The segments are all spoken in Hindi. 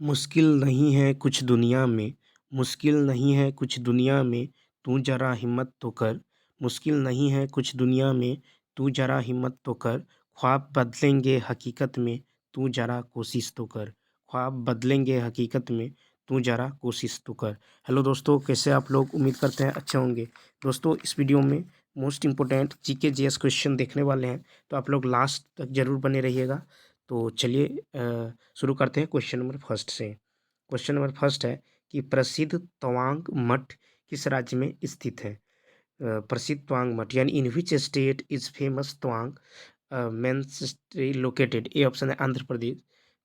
मुश्किल नहीं है कुछ दुनिया में, मुश्किल नहीं है कुछ दुनिया में, तू ज़रा हिम्मत तो कर। मुश्किल नहीं है कुछ दुनिया में, तू ज़रा हिम्मत तो कर। ख्वाब बदलेंगे हकीकत में, तू ज़रा कोशिश तो कर। ख्वाब बदलेंगे हकीकत में, तू ज़रा कोशिश तो कर। हेलो दोस्तों, कैसे आप लोग? उम्मीद करते हैं अच्छे होंगे। दोस्तों, इस वीडियो में most important GK GS question देखने वाले हैं, तो आप लोग लास्ट तक ज़रूर बने रहिएगा। तो चलिए शुरू करते हैं क्वेश्चन नंबर फर्स्ट से। क्वेश्चन नंबर फर्स्ट है कि प्रसिद्ध तवांग मठ किस राज्य में स्थित है? प्रसिद्ध तवांग मठ यानी in which state is famous Tawang मेंस लोकेटेड? ए ऑप्शन है आंध्र प्रदेश,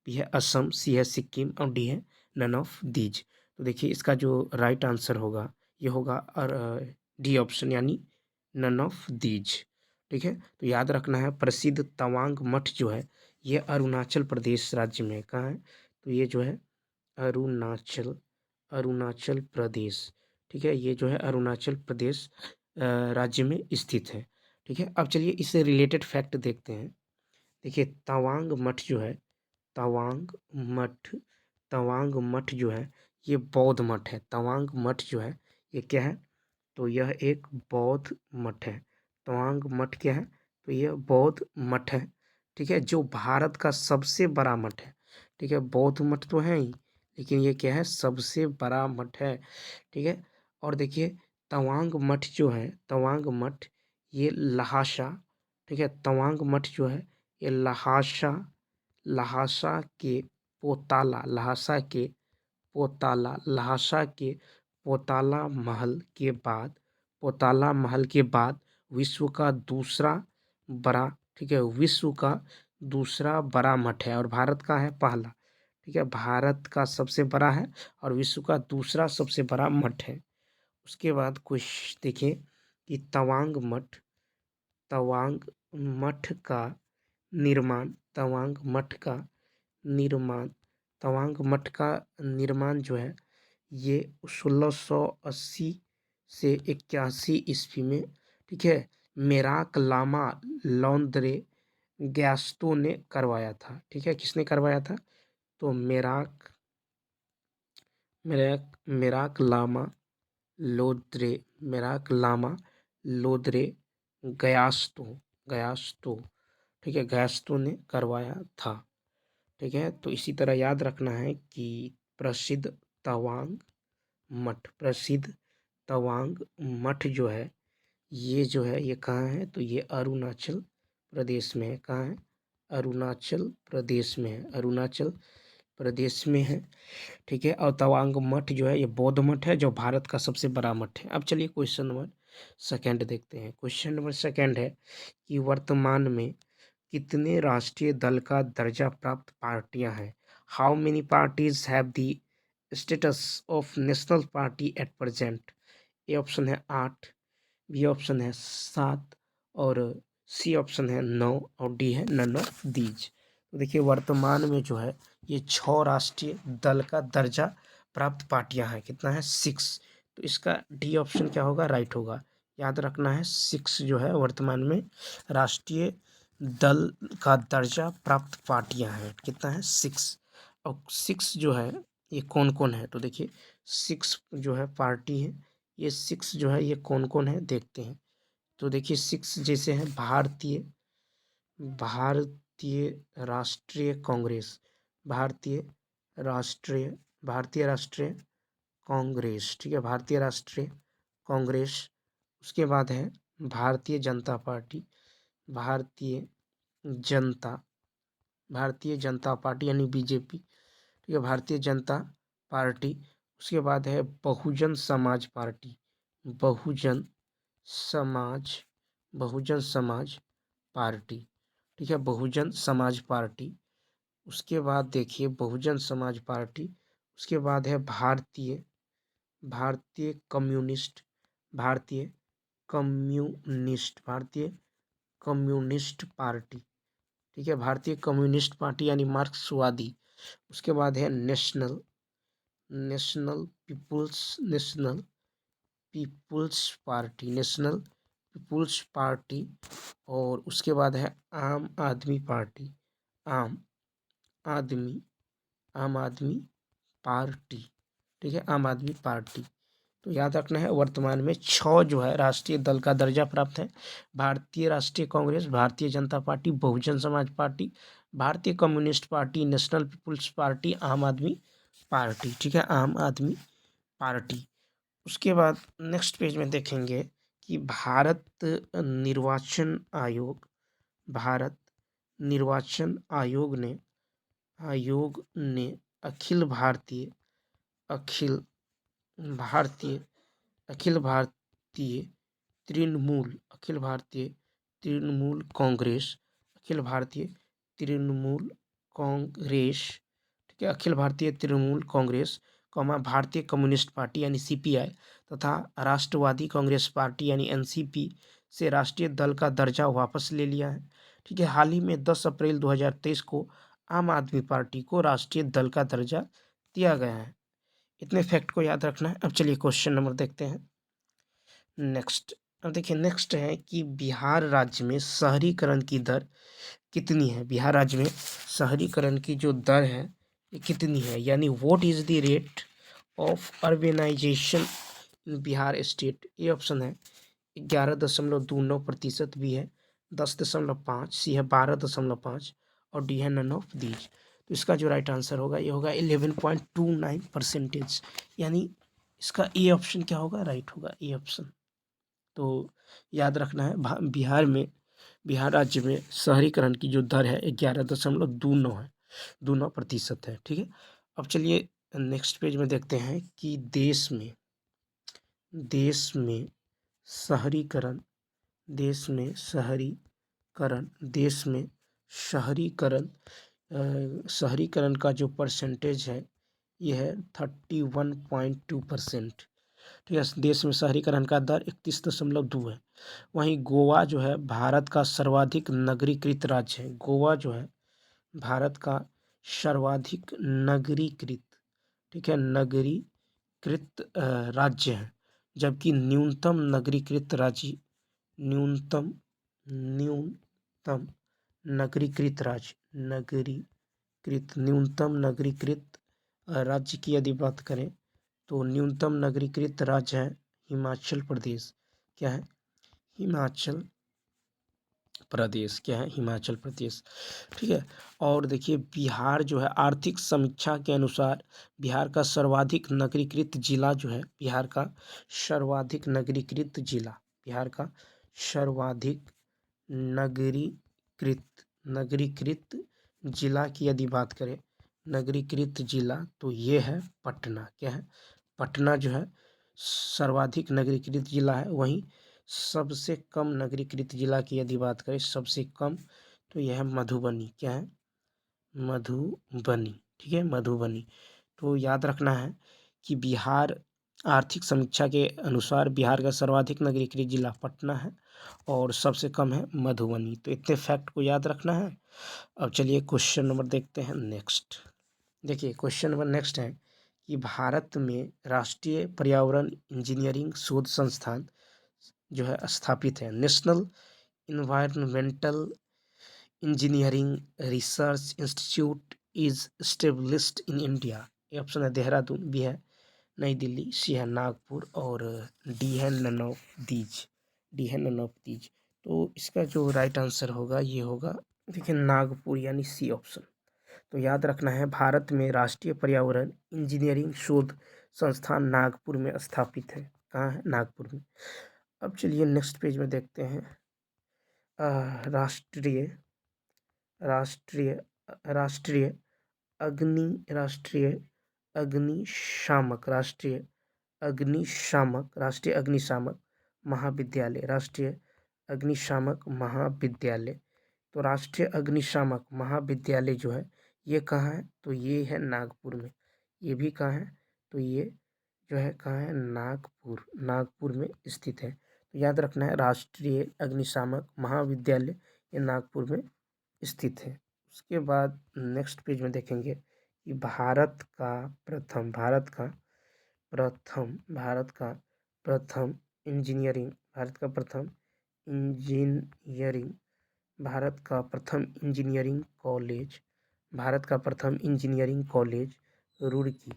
बी है असम, सी है सिक्किम और डी है नन ऑफ दीज। तो देखिए इसका जो राइट आंसर होगा ये होगा और डी ऑप्शन यानी नन ऑफ दीज। ठीक है, तो याद रखना है प्रसिद्ध तवांग मठ जो है ये अरुणाचल प्रदेश राज्य में है। कहाँ है? तो ये जो है अरुणाचल अरुणाचल प्रदेश। ठीक है, ये जो है अरुणाचल प्रदेश राज्य में स्थित है। ठीक है, अब चलिए इससे रिलेटेड फैक्ट देखते हैं। देखिए तवांग मठ जो है, तवांग मठ तवांग मठ जो है ये बौद्ध मठ है। तवांग मठ जो है ये क्या है? तो यह एक बौद्ध मठ है। तवांग मठ क्या है? तो यह बौद्ध मठ है। ठीक है, जो भारत का सबसे बड़ा मठ है। ठीक है, बौद्ध मठ तो है ही, लेकिन ये क्या है? सबसे बड़ा मठ है। ठीक है, और देखिए तवांग मठ जो है, तवांग मठ ये लहासा, ठीक है, तवांग मठ जो है ये लहासा लहासा के लहासा के पोताला महल के बाद विश्व का दूसरा बड़ा, ठीक है, विश्व का दूसरा बड़ा मठ है और भारत का है पहला। ठीक है, भारत का सबसे बड़ा है और विश्व का दूसरा सबसे बड़ा मठ है। उसके बाद कुछ देखिए कि तवांग मठ का निर्माण तवांग मठ का निर्माण तवांग मठ का निर्माण जो है ये 1680 से 81 ईस्वी में, ठीक है, मेराक लामा लौंद्रे ग्यास्तो ने करवाया था। ठीक है, किसने करवाया था? तो मेराक मेराक लामा लोद्रे मेराक लामा लोद्रे गयास्तु गयास्तु ठीक है, गयास्तु ने करवाया था। ठीक है, तो इसी तरह याद रखना है कि प्रसिद्ध तवांग प्रसिद्ध तवांग मठ जो है ये जो है ये कहाँ है? तो ये अरुणाचल प्रदेश में है। कहाँ है? अरुणाचल प्रदेश में है। अरुणाचल प्रदेश में है। ठीक है, और तवांग मठ जो है ये बौद्ध मठ है जो भारत का सबसे बड़ा मठ है। अब चलिए क्वेश्चन नंबर सेकंड देखते हैं। क्वेश्चन नंबर सेकंड है कि वर्तमान में कितने राष्ट्रीय दल का दर्जा प्राप्त पार्टियां हैं? How many parties have the status of national party at present? A option है 8, बी ऑप्शन है 7 और सी ऑप्शन है 9 और डी है नन ऑफ दीज। तो देखिए वर्तमान में जो है ये 6 राष्ट्रीय दल का दर्जा प्राप्त पार्टियां हैं। कितना है? 6। तो इसका डी ऑप्शन क्या होगा? राइट होगा। याद रखना है 6 जो है वर्तमान में राष्ट्रीय दल का दर्जा प्राप्त पार्टियां हैं। कितना है? 6। और 6 जो है ये कौन कौन है? तो देखिए 6 जो है पार्टी है, ये 6 जो है ये कौन कौन है देखते हैं। तो देखिए 6 जैसे हैं भारतीय राष्ट्रीय कांग्रेस, भारतीय राष्ट्रीय भारतीय राष्ट्रीय कांग्रेस, ठीक है, भारतीय राष्ट्रीय कांग्रेस। उसके बाद है भारतीय जनता पार्टी, भारतीय जनता भारतीय जनता पार्टी यानी बीजेपी, ठीक है, भारतीय जनता पार्टी। उसके बाद है बहुजन समाज पार्टी, बहुजन समाज बहुजन समाज पार्टी, ठीक है, बहुजन समाज पार्टी। उसके बाद देखिए बहुजन समाज पार्टी, उसके बाद है भारतीय कम्युनिस्ट भारतीय भारतीय कम्युनिस्ट पार्टी, ठीक है, भारतीय कम्युनिस्ट पार्टी यानी मार्क्सवादी। उसके बाद है नेशनल नेशनल पीपुल्स पार्टी। और उसके बाद है आम आदमी पार्टी, आम आदमी आम आदमी पार्टी, ठीक है, आम आदमी पार्टी। तो याद रखना है वर्तमान में 6 जो है राष्ट्रीय दल का दर्जा प्राप्त है। भारतीय राष्ट्रीय कांग्रेस, भारतीय जनता पार्टी, बहुजन Samaj Party, Bharatiya Communist Party, National People's Party, Aam Aadmi party, ठीक है, आम आदमी पार्टी। उसके बाद नेक्स्ट पेज में देखेंगे कि भारत निर्वाचन आयोग ने अखिल भारतीय अखिल भारतीय तृणमूल कांग्रेस, अखिल भारतीय तृणमूल कांग्रेस, ठीक है, अखिल भारतीय तृणमूल कांग्रेस, भारतीय कम्युनिस्ट पार्टी यानी सीपीआई तथा राष्ट्रवादी कांग्रेस पार्टी यानी एनसीपी से राष्ट्रीय दल का दर्जा वापस ले लिया है। ठीक है, हाल ही में 10 अप्रैल 2023 को आम आदमी पार्टी को राष्ट्रीय दल का दर्जा दिया गया है। इतने फैक्ट को याद रखना है। अब चलिए क्वेश्चन नंबर देखते हैं नेक्स्ट। अब देखिए नेक्स्ट है कि बिहार राज्य में शहरीकरण की दर कितनी है। बिहार राज्य में शहरीकरण की जो दर है ये कितनी है, यानी what is the rate of urbanisation in Bihar state. ये ऑप्शन है 11.29%, बी है 10.5, सी है 12.5 और डी है नन ऑफ दीज। तो इसका जो राइट आंसर होगा ये होगा 11.29%, यानी इसका ए ऑप्शन क्या होगा, राइट होगा ए ऑप्शन। तो याद रखना है बिहार राज्य में शहरीकरण की जो दर है 11.29% है। ठीक है, अब चलिए नेक्स्ट पेज में देखते हैं कि देश में शहरीकरण शहरीकरण का जो परसेंटेज है ये है 31.2%। ठीक है, देश में शहरीकरण का दर 31.2 है। वहीं गोवा जो है भारत का सर्वाधिक नगरीकृत राज्य है। गोवा जो है भारत का सर्वाधिक नगरीकृत, ठीक है, नगरीकृत राज्य है, जबकि न्यूनतम नगरीकृत राज्य की यदि बात करें तो न्यूनतम नगरीकृत राज्य है हिमाचल प्रदेश। क्या है, हिमाचल प्रदेश, क्या है, हिमाचल प्रदेश। ठीक है, और देखिए बिहार जो है आर्थिक समीक्षा के अनुसार बिहार का सर्वाधिक नगरीकृत जिला जो है, बिहार का सर्वाधिक नगरीकृत जिला की यदि बात करें, नगरीकृत जिला तो ये है पटना। क्या है, पटना जो है सर्वाधिक नगरीकृत जिला है। वहीं सबसे कम नगरीकृत जिला की यदि बात करें, सबसे कम, तो यह है मधुबनी। क्या है, मधुबनी। ठीक है, मधुबनी। तो याद रखना है कि बिहार आर्थिक समीक्षा के अनुसार बिहार का सर्वाधिक नगरीकृत जिला पटना है और सबसे कम है मधुबनी। तो इतने फैक्ट को याद रखना है। अब चलिए क्वेश्चन नंबर देखते हैं नेक्स्ट। देखिए क्वेश्चन नंबर नेक्स्ट है कि भारत में राष्ट्रीय पर्यावरण इंजीनियरिंग शोध संस्थान जो है स्थापित है। National environmental engineering research institute is established in India. ये ऑप्शन है देहरादून, बी है नई दिल्ली, सी है नागपुर और डी है नन ऑफ दीज। तो इसका जो राइट आंसर होगा ये होगा, देखिए नागपुर, यानी सी ऑप्शन। तो याद रखना है भारत में राष्ट्रीय पर्यावरण इंजीनियरिंग शोध संस्थान नागपुर में स्थापित है। कहाँ है, नागपुर में। अब चलिए नेक्स्ट पेज में देखते हैं राष्ट्रीय अग्निशामक महाविद्यालय। तो राष्ट्रीय अग्निशामक महाविद्यालय जो है ये कहाँ है, तो ये है नागपुर में। ये भी कहाँ है, तो ये जो है कहाँ है, नागपुर में स्थित है। तो याद रखना है राष्ट्रीय अग्निशामक महाविद्यालय ये नागपुर में स्थित है। उसके बाद नेक्स्ट पेज में देखेंगे कि भारत का प्रथम इंजीनियरिंग कॉलेज रुड़की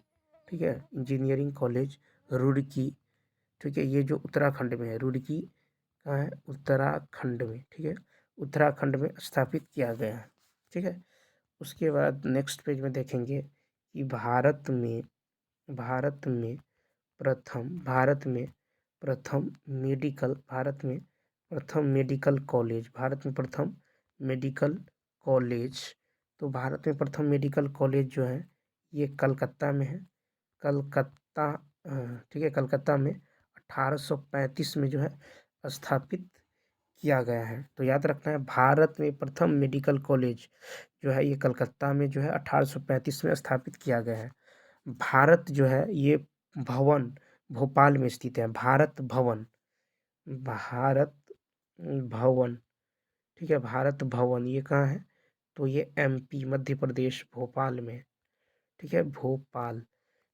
ठीक है, इंजीनियरिंग कॉलेज रुड़की, ठीक है, ये जो उत्तराखंड में है, रुड़की कहाँ है, उत्तराखंड में, ठीक है, उत्तराखंड में स्थापित किया गया है। ठीक है, उसके बाद नेक्स्ट पेज में देखेंगे कि भारत में प्रथम मेडिकल कॉलेज, तो भारत में प्रथम मेडिकल कॉलेज जो है ये कलकत्ता में है। कलकत्ता ठीक है, कलकत्ता में 1835 में जो है स्थापित किया गया है। तो याद रखना है, भारत में प्रथम मेडिकल कॉलेज जो है ये कलकत्ता में जो है 1835 में स्थापित किया गया है। भारत जो है ये भवन भोपाल में स्थित है। भारत भवन, ठीक है, भारत भवन ये कहाँ है, तो ये एमपी मध्य प्रदेश भोपाल में, ठीक है, भोपाल।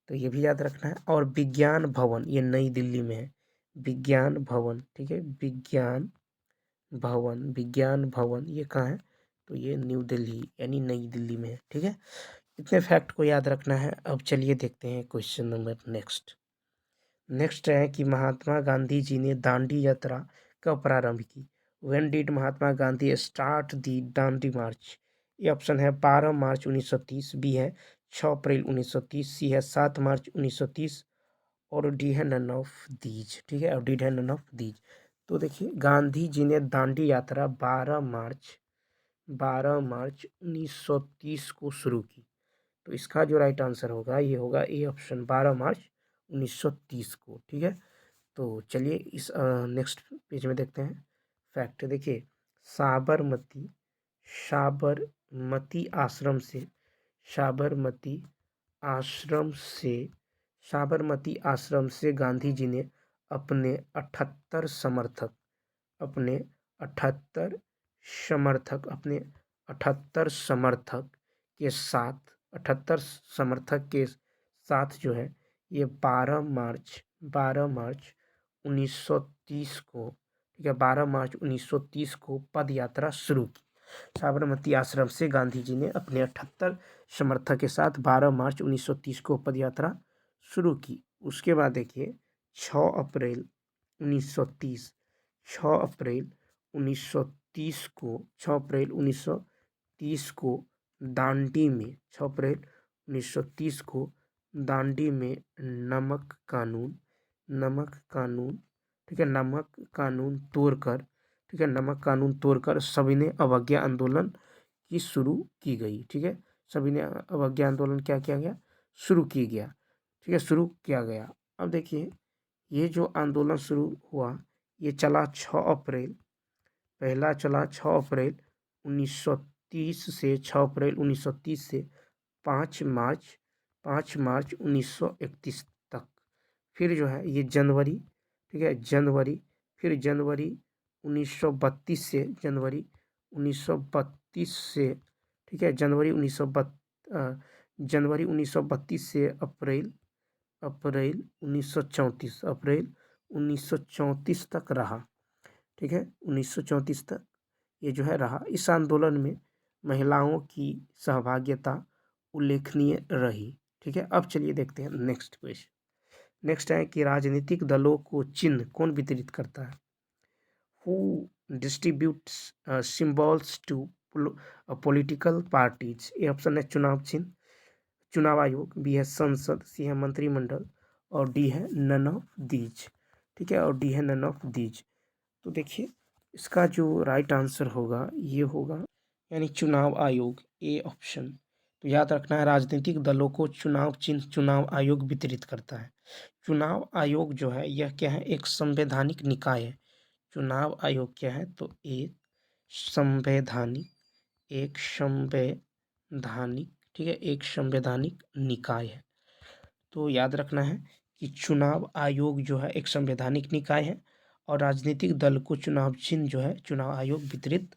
तो ये भी याद रखना है। और विज्ञान भवन ये नई दिल्ली में है। विज्ञान भवन, ठीक है, विज्ञान भवन ये कहाँ है, तो ये न्यू दिल्ली यानी नई दिल्ली में है। ठीक है, इतने फैक्ट को याद रखना है। अब चलिए देखते हैं क्वेश्चन नंबर नेक्स्ट है कि महात्मा गांधी जी ने दांडी यात्रा कब प्रारंभ की। When did Mahatma Gandhi start the Dandi march. ये ऑप्शन है 12 मार्च 1930, बी है 6 अप्रैल 1930, सी है 7 मार्च 1930 और डी है नन ऑफ दीज। ठीक है, और डी है नन ऑफ दीज। तो देखिए, गांधी जी ने दांडी यात्रा 12 मार्च 1930 को शुरू की। तो इसका जो राइट आंसर होगा ये होगा ए ऑप्शन, 12 मार्च 1930 को। ठीक है, तो चलिए इस नेक्स्ट पेज में देखते हैं फैक्ट। देखिए, साबरमती साबरमती आश्रम से साबरमती आश्रम से साबरमती आश्रम से गांधी जी ने अपने 78 समर्थक अपने 78 अपने 78 समर्थक के साथ जो है ये 12 मार्च 1930 को, ठीक है, 12 मार्च 1930 को पद यात्रा शुरू की। साबरमती आश्रम से गांधी जी ने अपने 78 समर्थक के साथ 12 मार्च 1930 को पद यात्रा शुरू की। उसके बाद देखिए 6 अप्रैल 1930 6 अप्रैल 1930 को 6 अप्रैल 1930 को दांडी में 6 अप्रैल 1930 को दांडी में नमक कानून, ठीक है, नमक कानून तोड़कर सविनय अवज्ञा आंदोलन की शुरू की गई। ठीक है, सविनय अवज्ञा आंदोलन क्या किया गया, शुरू किया गया। अब देखिए, ये जो आंदोलन शुरू हुआ ये चला 6 अप्रैल, पहला चला 6 अप्रैल 1930 से 6 अप्रैल 1930 से 5 मार्च 1931 तक। फिर जो है ये जनवरी, ठीक है, फिर जनवरी 1932 से जनवरी 1932 से, ठीक है, जनवरी 1932 से अप्रैल 1934 तक रहा। ठीक है, 1934 तक ये जो है रहा। इस आंदोलन में महिलाओं की सहभागिता उल्लेखनीय रही। ठीक है, अब चलिए देखते हैं नेक्स्ट क्वेश्चन। नेक्स्ट है कि राजनीतिक दलों को चिन्ह कौन वितरित करता है। Who distributes symbols to political parties. ये ऑप्शन है चुनाव चिन्ह, चुनाव आयोग, बी है संसद, सी है मंत्रिमंडल और डी है नन ऑफ दीज। ठीक है, और डी है नन ऑफ दीज। तो देखिए, इसका जो राइट आंसर होगा ये होगा यानी चुनाव आयोग, ए ऑप्शन। तो याद रखना है, राजनीतिक दलों को चुनाव चिन्ह चुनाव आयोग वितरित करता है। चुनाव आयोग जो है यह क्या है, एक संवैधानिक निकाय है। चुनाव आयोग क्या है, तो संवैधानिक एक संवैधानिक ठीक है, एक संवैधानिक निकाय है। तो याद रखना है कि चुनाव आयोग जो है एक संवैधानिक निकाय है और राजनीतिक दल को चुनाव चिन्ह जो है चुनाव आयोग वितरित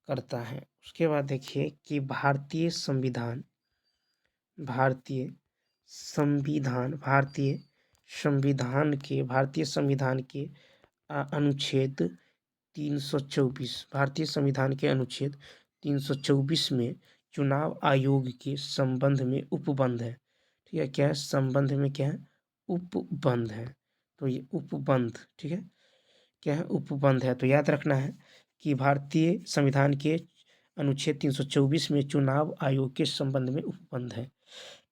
करता है। उसके बाद देखिए कि भारतीय संविधान के अनुच्छेद 324, भारतीय संविधान के अनुच्छेद 324 में चुनाव आयोग के संबंध में उपबंध है। ठीक है, क्या है, संबंध में क्या है, उपबंध है। तो ये उपबंध, ठीक है, क्या है, उपबंध है। तो याद रखना है कि भारतीय संविधान के अनुच्छेद 324 में चुनाव आयोग के संबंध में उपबंध है।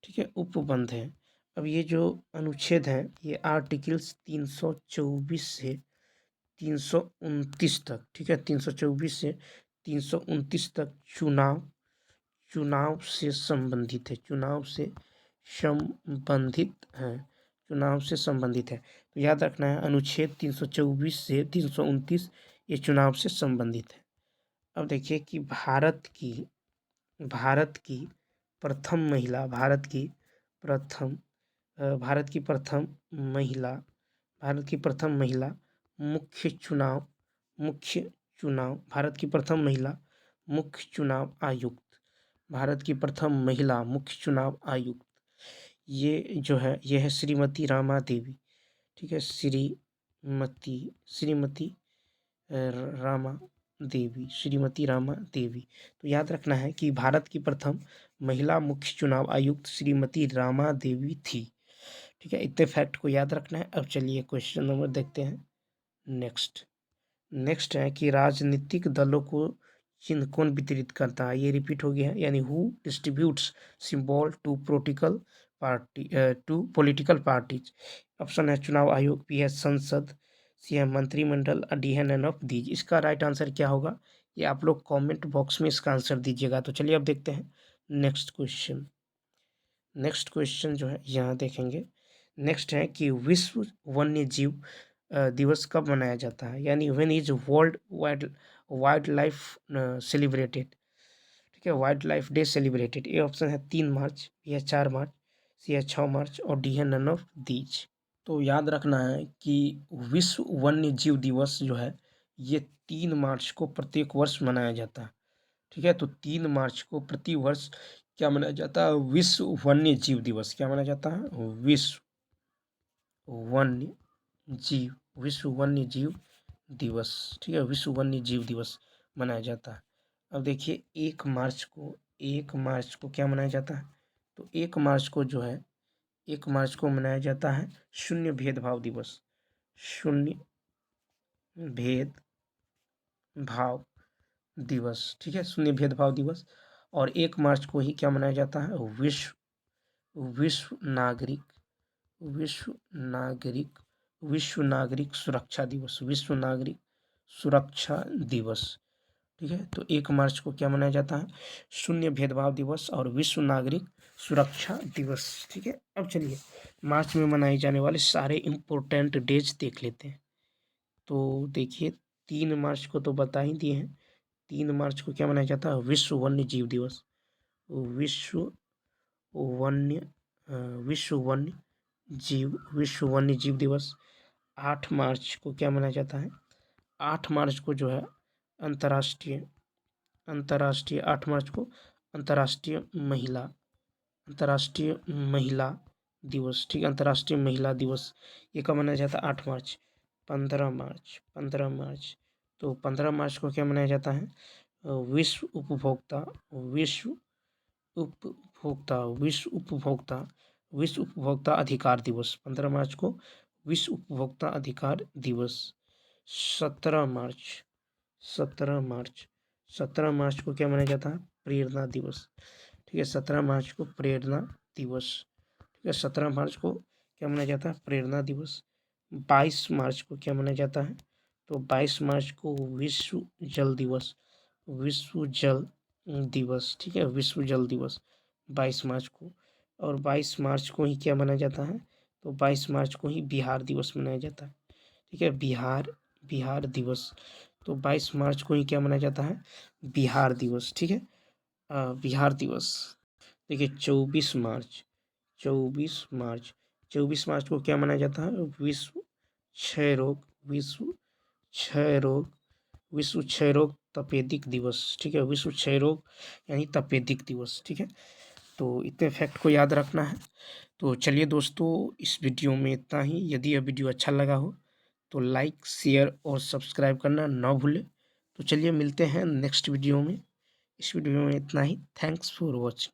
ठीक है, उपबंध है। अब ये जो अनुच्छेद है ये आर्टिकल्स 324 से 329 तक, ठीक है, 324 से 329 तक चुनाव से संबंधित है, चुनाव से संबंधित है, चुनाव से संबंधित है। तो याद रखना है अनुच्छेद 324 से 329 ये चुनाव से संबंधित है। अब देखिए कि भारत की प्रथम महिला, भारत की प्रथम महिला, भारत की प्रथम महिला मुख्य चुनाव भारत की प्रथम महिला मुख्य चुनाव आयुक्त, भारत की प्रथम महिला मुख्य चुनाव आयुक्त, ये जो है यह है श्रीमती रामा देवी। ठीक है, श्रीमती श्रीमती रामा देवी। तो याद रखना है कि भारत की प्रथम महिला मुख्य चुनाव आयुक्त श्रीमती रामा देवी थी। ठीक है, इतने फैक्ट को याद रखना है। अब चलिए क्वेश्चन नंबर देखते हैं। नेक्स्ट है कि राजनीतिक दलों को चिन्ह कौन वितरित करता है। ये रिपीट हो गया है, यानी who distributes symbol to political parties. Option है चुनाव आयोग, बी है संसद, सी है मंत्रिमंडल, डी है नन ऑफ दीज। इसका राइट आंसर क्या होगा ये आप लोग कमेंट बॉक्स में इसका आंसर दीजिएगा। तो चलिए अब देखते हैं नेक्स्ट क्वेश्चन जो है यहाँ देखेंगे। नेक्स्ट है कि विश्व वन्य जीव दिवस कब मनाया जाता है, यानी when is world wild life celebrated. ठीक है, वाइल्ड लाइफ डे सेलिब्रेटेड। ये ऑप्शन है 3 मार्च, बी है 4 मार्च, सी है 6 मार्च और डी है नन ऑफ दीज। तो याद रखना है कि विश्व वन्य जीव दिवस जो है ये 3 मार्च को प्रत्येक वर्ष मनाया जाता है। ठीक है, तो 3 मार्च को प्रति वर्ष क्या मनाया जाता है, विश्व वन्य जीव दिवस। क्या मनाया जाता है, वन्य विश्व वन्य जीव दिवस। ठीक है, विश्व वन्य जीव दिवस मनाया जाता है। अब देखिए 1 मार्च को क्या मनाया जाता है, तो 1 मार्च को जो है 1 मार्च को मनाया जाता है शून्य भेदभाव दिवस, शून्य भेदभाव दिवस। ठीक है, शून्य भेदभाव दिवस। और 1 मार्च को ही क्या मनाया जाता है, विश्व नागरिक सुरक्षा दिवस, विश्व नागरिक सुरक्षा दिवस। ठीक है, तो 1 मार्च को क्या मनाया जाता है, शून्य भेदभाव दिवस और विश्व नागरिक सुरक्षा दिवस। ठीक है, अब चलिए मार्च में मनाए जाने वाले सारे इम्पोर्टेंट डेज देख लेते हैं। तो देखिए 3 मार्च को तो बता ही दिए हैं। 3 मार्च को क्या मनाया जाता है, विश्व वन्य जीव दिवस, विश्व वन्य वन्य जीव दिवस। 8 मार्च को क्या मनाया जाता है, 8 मार्च को जो है अंतर्राष्ट्रीय 8 मार्च को अंतर्राष्ट्रीय महिला दिवस। ठीक है, अंतर्राष्ट्रीय महिला दिवस ये कब मनाया जाता है, 8 मार्च। 15 मार्च तो 15 मार्च को क्या मनाया जाता है, विश्व उपभोक्ता अधिकार दिवस। 15 मार्च को विश्व उपभोक्ता अधिकार दिवस। 17 मार्च को क्या मनाया जाता है, प्रेरणा दिवस। ठीक है, 17 मार्च को प्रेरणा दिवस। ठीक है, 17 मार्च को क्या मनाया जाता है, प्रेरणा दिवस। 22 मार्च को क्या मनाया जाता है, तो 22 मार्च को विश्व जल दिवस, ठीक है, विश्व जल दिवस 22 मार्च को। और 22 मार्च को ही क्या मनाया जाता है, तो 22 मार्च को ही बिहार दिवस मनाया जाता है। ठीक है, बिहार दिवस। तो 22 मार्च को ही क्या मनाया जाता है, बिहार दिवस। ठीक है, बिहार दिवस। देखिए 24 मार्च को क्या मनाया जाता है, विश्व क्षय रोग तपेदिक दिवस। ठीक है, विश्व क्षय रोग यानी तपेदिक दिवस। ठीक है, तो इतने फैक्ट को याद रखना है। तो चलिए दोस्तों इस वीडियो में इतना ही। यदि यह वीडियो अच्छा लगा हो तो लाइक, शेयर और सब्सक्राइब करना ना भूलें। तो चलिए मिलते हैं नेक्स्ट वीडियो में। इस वीडियो में इतना ही। Thanks for watching.